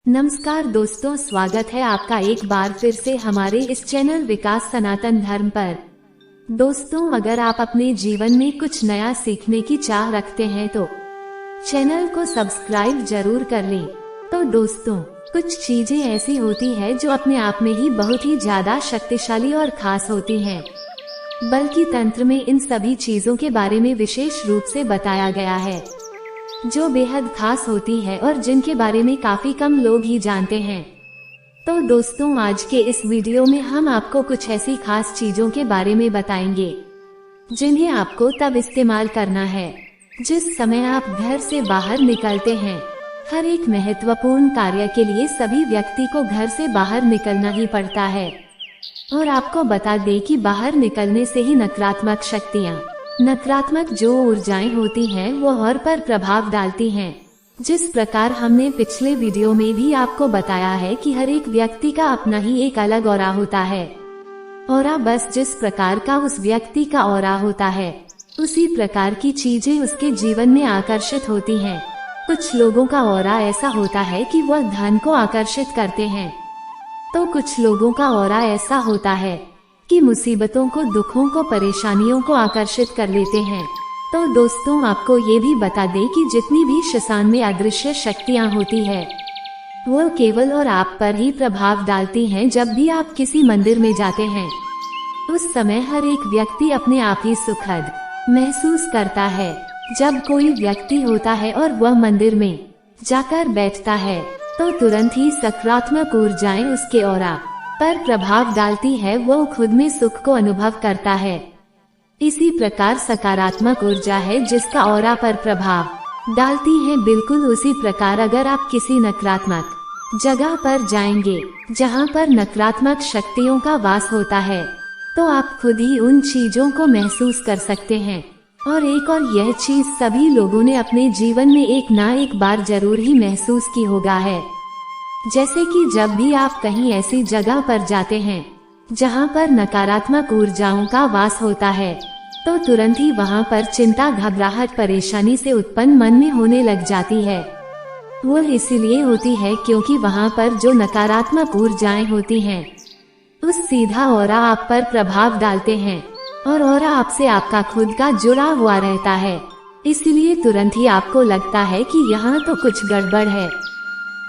नमस्कार दोस्तों, स्वागत है आपका एक बार फिर से हमारे इस चैनल विकास सनातन धर्म पर। दोस्तों, अगर आप अपने जीवन में कुछ नया सीखने की चाह रखते हैं तो चैनल को सब्सक्राइब जरूर कर लें। तो दोस्तों, कुछ चीजें ऐसी होती है जो अपने आप में ही बहुत ही ज्यादा शक्तिशाली और खास होती हैं। बल्कि तंत्र में इन सभी चीजों के बारे में विशेष रूप से बताया गया है जो बेहद खास होती है और जिनके बारे में काफी कम लोग ही जानते हैं। तो दोस्तों, आज के इस वीडियो में हम आपको कुछ ऐसी खास चीजों के बारे में बताएंगे जिन्हें आपको तब इस्तेमाल करना है जिस समय आप घर से बाहर निकलते हैं। हर एक महत्वपूर्ण कार्य के लिए सभी व्यक्ति को घर से बाहर निकलना ही पड़ता है। और आपको बता दें कि बाहर निकलने से ही नकारात्मक शक्तियाँ, नकारात्मक जो ऊर्जाएं होती हैं वो और पर प्रभाव डालती हैं। जिस प्रकार हमने पिछले वीडियो में भी आपको बताया है कि हर एक व्यक्ति का अपना ही एक अलग ऑरा होता है। ऑरा बस जिस प्रकार का उस व्यक्ति का ऑरा होता है उसी प्रकार की चीजें उसके जीवन में आकर्षित होती हैं। कुछ लोगों का ऑरा ऐसा होता है कि वह धन को आकर्षित करते हैं, तो कुछ लोगों का ऑरा ऐसा होता है कि मुसीबतों को, दुखों को, परेशानियों को आकर्षित कर लेते हैं। तो दोस्तों, आपको ये भी बता दें कि जितनी भी शसान में अदृश्य शक्तियाँ होती है वो केवल और आप पर ही प्रभाव डालती हैं। जब भी आप किसी मंदिर में जाते हैं उस समय हर एक व्यक्ति अपने आप ही सुखद महसूस करता है। जब कोई व्यक्ति होता है और वह मंदिर में जाकर बैठता है तो तुरंत ही सकारात्मक ऊर्जाएं उसके ऑरा पर प्रभाव डालती है। वो खुद में सुख को अनुभव करता है। इसी प्रकार सकारात्मक ऊर्जा है जिसका ऑरा पर प्रभाव डालती है। बिल्कुल उसी प्रकार अगर आप किसी नकारात्मक जगह पर जाएंगे जहां पर नकारात्मक शक्तियों का वास होता है तो आप खुद ही उन चीजों को महसूस कर सकते हैं। और एक और यह चीज सभी लोगों ने अपने जीवन में एक ना एक बार जरूर ही महसूस की होगा है, जैसे कि जब भी आप कहीं ऐसी जगह पर जाते हैं जहां पर नकारात्मक ऊर्जाओं का वास होता है तो तुरंत ही वहां पर चिंता, घबराहट, परेशानी से उत्पन्न मन में होने लग जाती है। वो इसीलिए होती है क्योंकि वहां पर जो नकारात्मक ऊर्जाएं होती हैं उस सीधा ऑरा आप पर प्रभाव डालते हैं और ऑरा आपसे आपका खुद का जुड़ा हुआ रहता है। इसीलिए तुरंत ही आपको लगता है कि यहाँ तो कुछ गड़बड़ है।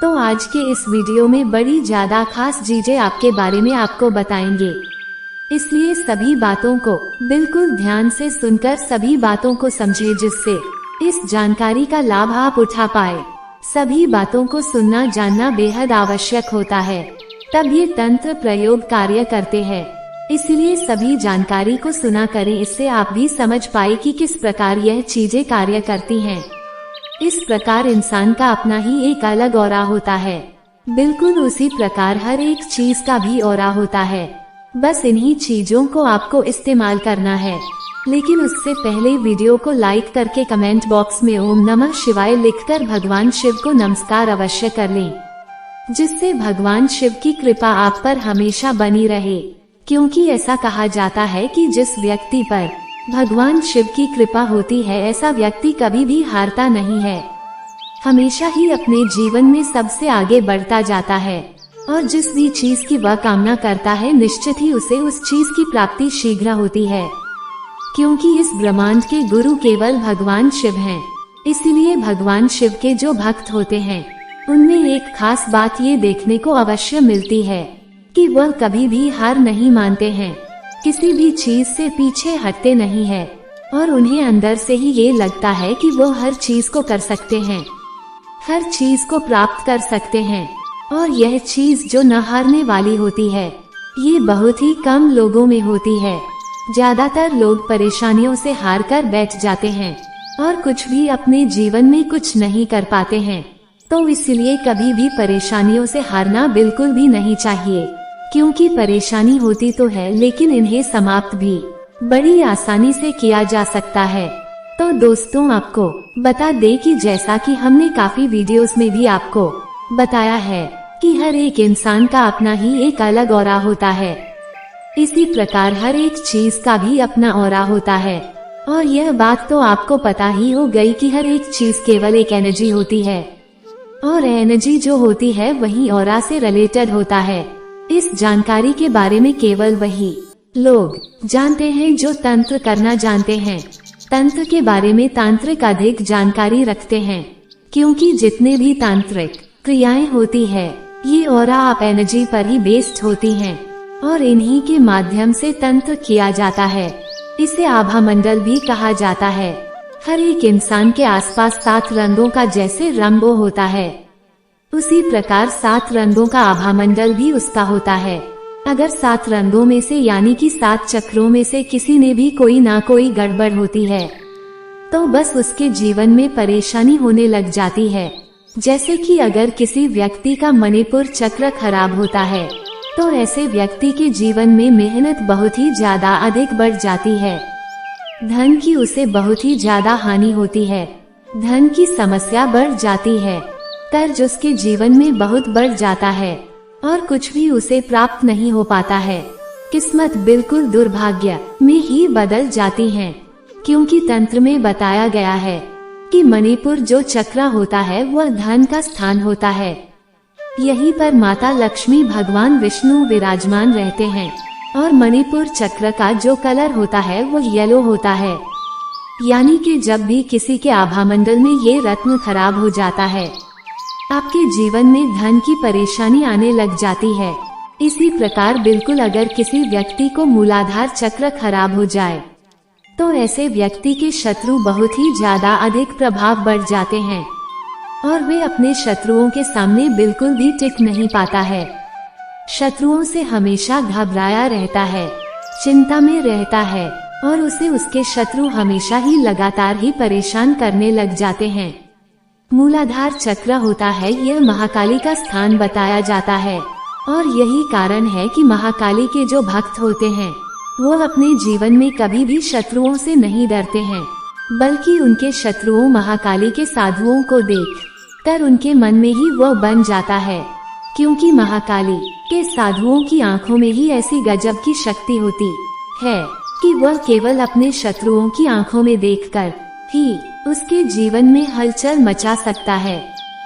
तो आज के इस वीडियो में बड़ी ज्यादा खास चीजें आपके बारे में आपको बताएंगे, इसलिए सभी बातों को बिल्कुल ध्यान से सुनकर सभी बातों को समझे जिससे इस जानकारी का लाभ आप उठा पाए। सभी बातों को सुनना जानना बेहद आवश्यक होता है, तब ये तंत्र प्रयोग कार्य करते हैं। इसलिए सभी जानकारी को सुना करें, इससे आप भी समझ पाए कि किस प्रकार यह चीजें कार्य करती हैं। इस प्रकार इंसान का अपना ही एक अलग ऑरा होता है। बिल्कुल उसी प्रकार हर एक चीज का भी ऑरा होता है। बस इन्हीं चीजों को आपको इस्तेमाल करना है। लेकिन उससे पहले वीडियो को लाइक करके कमेंट बॉक्स में ओम नमः शिवाय लिखकर भगवान शिव को नमस्कार अवश्य कर लें, जिससे भगवान शिव की कृपा आप पर हमेशा बनी रहे। क्योंकि ऐसा कहा जाता है कि जिस व्यक्ति पर भगवान शिव की कृपा होती है ऐसा व्यक्ति कभी भी हारता नहीं है, हमेशा ही अपने जीवन में सबसे आगे बढ़ता जाता है। और जिस भी चीज की वह कामना करता है निश्चित ही उसे उस चीज की प्राप्ति शीघ्र होती है। क्योंकि इस ब्रह्मांड के गुरु केवल भगवान शिव हैं। इसीलिए भगवान शिव के जो भक्त होते हैं उनमें एक खास बात ये देखने को अवश्य मिलती है कि वह कभी भी हार नहीं मानते हैं, किसी भी चीज से पीछे हटते नहीं है और उन्हें अंदर से ही ये लगता है कि वो हर चीज को कर सकते हैं, हर चीज को प्राप्त कर सकते हैं। और यह चीज जो न हारने वाली होती है ये बहुत ही कम लोगों में होती है। ज्यादातर लोग परेशानियों से हार कर बैठ जाते हैं और कुछ भी अपने जीवन में कुछ नहीं कर पाते हैं। तो इसलिए कभी भी परेशानियों से हारना बिल्कुल भी नहीं चाहिए, क्योंकि परेशानी होती तो है लेकिन इन्हें समाप्त भी बड़ी आसानी से किया जा सकता है। तो दोस्तों, आपको बता दें कि जैसा कि हमने काफी वीडियोस में भी आपको बताया है कि हर एक इंसान का अपना ही एक अलग ऑरा होता है। इसी प्रकार हर एक चीज का भी अपना ऑरा होता है। और यह बात तो आपको पता ही हो गई कि हर एक चीज केवल एक एनर्जी होती है। और एनर्जी जो होती है वही ऑरा से रिलेटेड होता है। इस जानकारी के बारे में केवल वही लोग जानते हैं जो तंत्र करना जानते हैं। तंत्र के बारे में तांत्रिक अधिक जानकारी रखते हैं, क्योंकि जितने भी तांत्रिक क्रियाएं होती है ये ऑरा आप एनर्जी पर ही बेस्ड होती हैं और इन्हीं के माध्यम से तंत्र किया जाता है। इसे आभा मंडल भी कहा जाता है। हर एक इंसान के आसपास 7 रंगों का जैसे रेनबो होता है, उसी प्रकार 7 रंगों का आभा मंडल भी उसका होता है। अगर 7 रंगों में से यानी कि 7 चक्रों में से किसी ने भी कोई ना कोई गड़बड़ होती है तो बस उसके जीवन में परेशानी होने लग जाती है। जैसे कि अगर किसी व्यक्ति का मणिपुर चक्र खराब होता है तो ऐसे व्यक्ति के जीवन में मेहनत बहुत ही ज्यादा अधिक बढ़ जाती है, धन की उसे बहुत ही ज्यादा हानि होती है, धन की समस्या बढ़ जाती है, कर्ज उसके जीवन में बहुत बढ़ जाता है और कुछ भी उसे प्राप्त नहीं हो पाता है। किस्मत बिल्कुल दुर्भाग्य में ही बदल जाती है, क्योंकि तंत्र में बताया गया है कि मणिपुर जो चक्र होता है वह धन का स्थान होता है। यहीं पर माता लक्ष्मी भगवान विष्णु विराजमान रहते हैं और मणिपुर चक्र का जो कलर होता है वो येलो होता है। यानी कि जब भी किसी के आभा मंडल में ये रत्न खराब हो जाता है आपके जीवन में धन की परेशानी आने लग जाती है। इसी प्रकार बिल्कुल अगर किसी व्यक्ति को मूलाधार चक्र खराब हो जाए तो ऐसे व्यक्ति के शत्रु बहुत ही ज्यादा अधिक प्रभाव बढ़ जाते हैं और वे अपने शत्रुओं के सामने बिल्कुल भी टिक नहीं पाता है। शत्रुओं से हमेशा घबराया रहता है, चिंता में रहता है और उसे उसके शत्रु हमेशा ही लगातार ही परेशान करने लग जाते हैं। मूलाधार चक्र होता है यह महाकाली का स्थान बताया जाता है और यही कारण है कि महाकाली के जो भक्त होते हैं वो अपने जीवन में कभी भी शत्रुओं से नहीं डरते हैं, बल्कि उनके शत्रुओं महाकाली के साधुओं को देख कर उनके मन में ही वह बन जाता है, क्योंकि महाकाली के साधुओं की आंखों में ही ऐसी गजब की शक्ति होती है कि वह केवल अपने शत्रुओं की आंखों में देखकर ही उसके जीवन में हलचल मचा सकता है।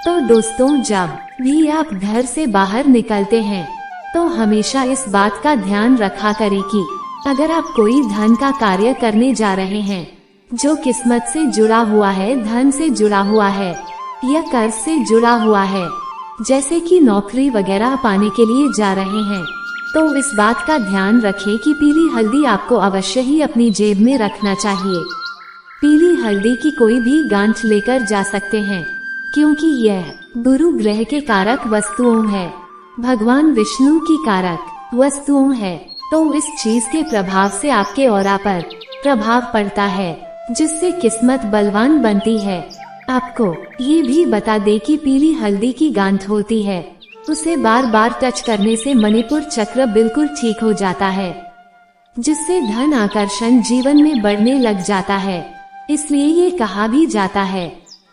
तो दोस्तों, जब भी आप घर से बाहर निकलते हैं तो हमेशा इस बात का ध्यान रखा करें कि अगर आप कोई धन का कार्य करने जा रहे हैं जो किस्मत से जुड़ा हुआ है, धन से जुड़ा हुआ है या कर्ज से जुड़ा हुआ है, जैसे कि नौकरी वगैरह पाने के लिए जा रहे हैं, तो इस बात का ध्यान रखें कि पीली हल्दी आपको अवश्य ही अपनी जेब में रखना चाहिए। पीली हल्दी की कोई भी गांठ लेकर जा सकते हैं, क्योंकि यह गुरु ग्रह के कारक वस्तुओं है, भगवान विष्णु की कारक वस्तुओं है। तो इस चीज के प्रभाव से आपके ऑरा पर प्रभाव पड़ता है, जिससे किस्मत बलवान बनती है। आपको ये भी बता दे कि पीली हल्दी की गांठ होती है, उसे बार बार टच करने से मणिपुर चक्र बिल्कुल ठीक हो जाता है, जिससे धन आकर्षण जीवन में बढ़ने लग जाता है। इसलिए ये कहा भी जाता है,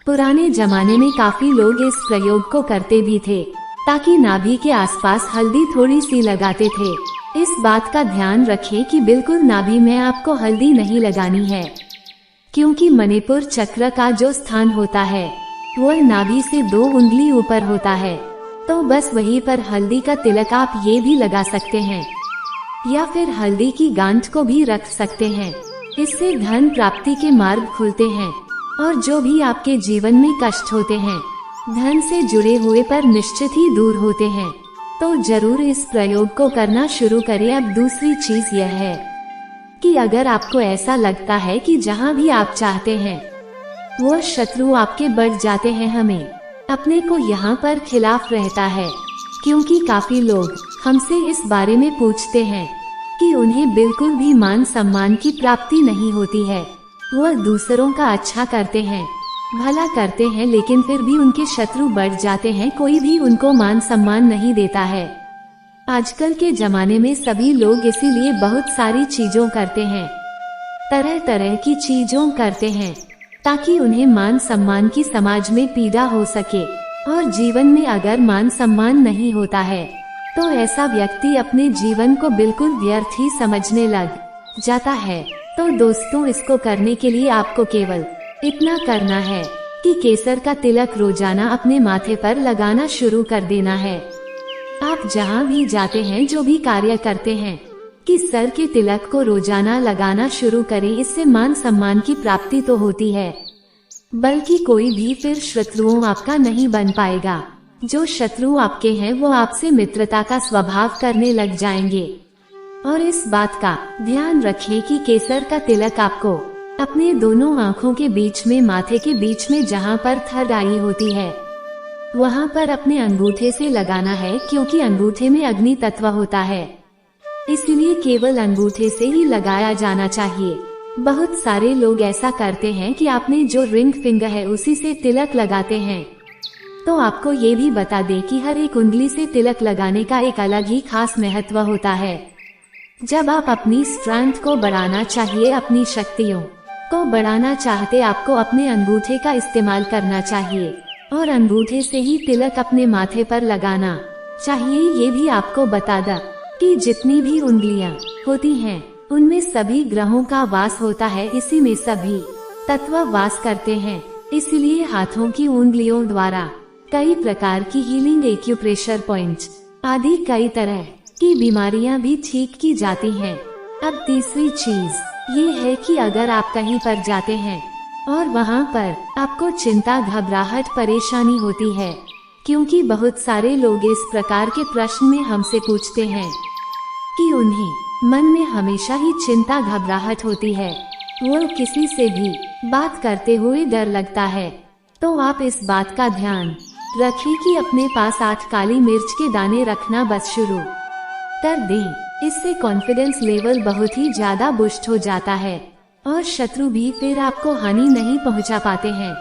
पुराने जमाने में काफी लोग इस प्रयोग को करते भी थे, ताकि नाभि के आसपास हल्दी थोड़ी सी लगाते थे। इस बात का ध्यान रखें कि बिल्कुल नाभि में आपको हल्दी नहीं लगानी है, क्योंकि मणिपुर चक्र का जो स्थान होता है वह नाभि से 2 उंगली ऊपर होता है। तो बस वहीं पर हल्दी का तिलक आप ये भी लगा सकते हैं या फिर हल्दी की गांठ को भी रख सकते हैं। इससे धन प्राप्ति के मार्ग खुलते हैं और जो भी आपके जीवन में कष्ट होते हैं धन से जुड़े हुए पर निश्चित ही दूर होते हैं। तो जरूर इस प्रयोग को करना शुरू करें। अब दूसरी चीज यह है कि अगर आपको ऐसा लगता है कि जहां भी आप चाहते हैं वो शत्रु आपके बढ़ जाते हैं, हमें अपने को यहाँ पर खिलाफ रहता है, क्योंकि काफी लोग हमसे इस बारे में पूछते हैं कि उन्हें बिल्कुल भी मान सम्मान की प्राप्ति नहीं होती है। वह दूसरों का अच्छा करते हैं, भला करते हैं, लेकिन फिर भी उनके शत्रु बढ़ जाते हैं, कोई भी उनको मान सम्मान नहीं देता है। आजकल के जमाने में सभी लोग इसीलिए बहुत सारी चीजों करते हैं, तरह तरह की चीजों करते हैं, ताकि उन्हें मान सम्मान की समाज में पीड़ा हो सके। और जीवन में अगर मान सम्मान नहीं होता है तो ऐसा व्यक्ति अपने जीवन को बिल्कुल व्यर्थ ही समझने लग जाता है। तो दोस्तों, इसको करने के लिए आपको केवल इतना करना है कि केसर का तिलक रोजाना अपने माथे पर लगाना शुरू कर देना है। आप जहाँ भी जाते हैं, जो भी कार्य करते हैं, कि सर के तिलक को रोजाना लगाना शुरू करें। इससे मान सम्मान की प्राप्ति तो होती है, बल्कि कोई भी फिर शत्रुओं आपका नहीं बन पाएगा। जो शत्रु आपके हैं वो आपसे मित्रता का स्वभाव करने लग जाएंगे। और इस बात का ध्यान रखें कि केसर का तिलक आपको अपने दोनों आँखों के बीच में, माथे के बीच में जहाँ पर थर्ड आई होती है, वहाँ पर अपने अंगूठे से लगाना है, क्योंकि अंगूठे में अग्नि तत्व होता है, इसलिए केवल अंगूठे से ही लगाया जाना चाहिए। बहुत सारे लोग ऐसा करते हैं कि आपने जो रिंग फिंगर है उसी से तिलक लगाते हैं। तो आपको ये भी बता दें कि हर एक उंगली से तिलक लगाने का एक अलग ही खास महत्व होता है। जब आप अपनी स्ट्रेंथ को बढ़ाना चाहिए, अपनी शक्तियों को बढ़ाना चाहते, आपको अपने अंगूठे का इस्तेमाल करना चाहिए और अंगूठे से ही तिलक अपने माथे पर लगाना चाहिए। ये भी आपको बता दें कि जितनी भी उंगलियां होती हैं उनमें सभी ग्रहों का वास होता है, इसी में सभी तत्व वास करते हैं। इसलिए हाथों की उंगलियों द्वारा कई प्रकार की हीलिंग, एक्यूप्रेशर पॉइंट्स आदि कई तरह की बीमारियां भी ठीक की जाती हैं। अब तीसरी चीज ये है कि अगर आप कहीं पर जाते हैं और वहां पर आपको चिंता, घबराहट, परेशानी होती है, क्योंकि बहुत सारे लोग इस प्रकार के प्रश्न में हमसे पूछते हैं कि उन्हें मन में हमेशा ही चिंता, घबराहट होती है, वो किसी से भी बात करते हुए डर लगता है। तो आप इस बात का ध्यान रखें कि अपने पास 8 काली मिर्च के दाने रखना बस शुरू कर दें। इससे कॉन्फिडेंस लेवल बहुत ही ज्यादा बूस्ट हो जाता है और शत्रु भी फिर आपको हानि नहीं पहुंचा पाते हैं,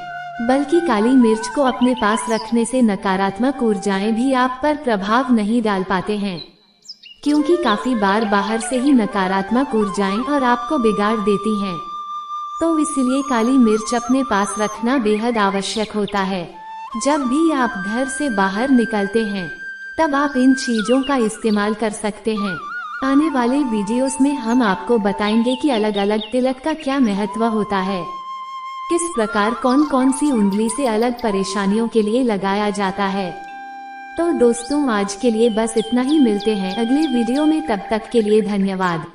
बल्कि काली मिर्च को अपने पास रखने से नकारात्मक ऊर्जाएं भी आप पर प्रभाव नहीं डाल पाते हैं, क्योंकि काफी बार बाहर से ही नकारात्मक ऊर्जाएं और आपको बिगाड़ देती हैं। तो इसलिए काली मिर्च अपने पास रखना बेहद आवश्यक होता है। जब भी आप घर से बाहर निकलते हैं तब आप इन चीजों का इस्तेमाल कर सकते हैं। आने वाले वीडियोस में हम आपको बताएंगे कि अलग अलग तिलक का क्या महत्व होता है, किस प्रकार कौन कौन सी उंगली से अलग परेशानियों के लिए लगाया जाता है। तो दोस्तों आज के लिए बस इतना ही, मिलते हैं अगले वीडियो में, तब तक के लिए धन्यवाद।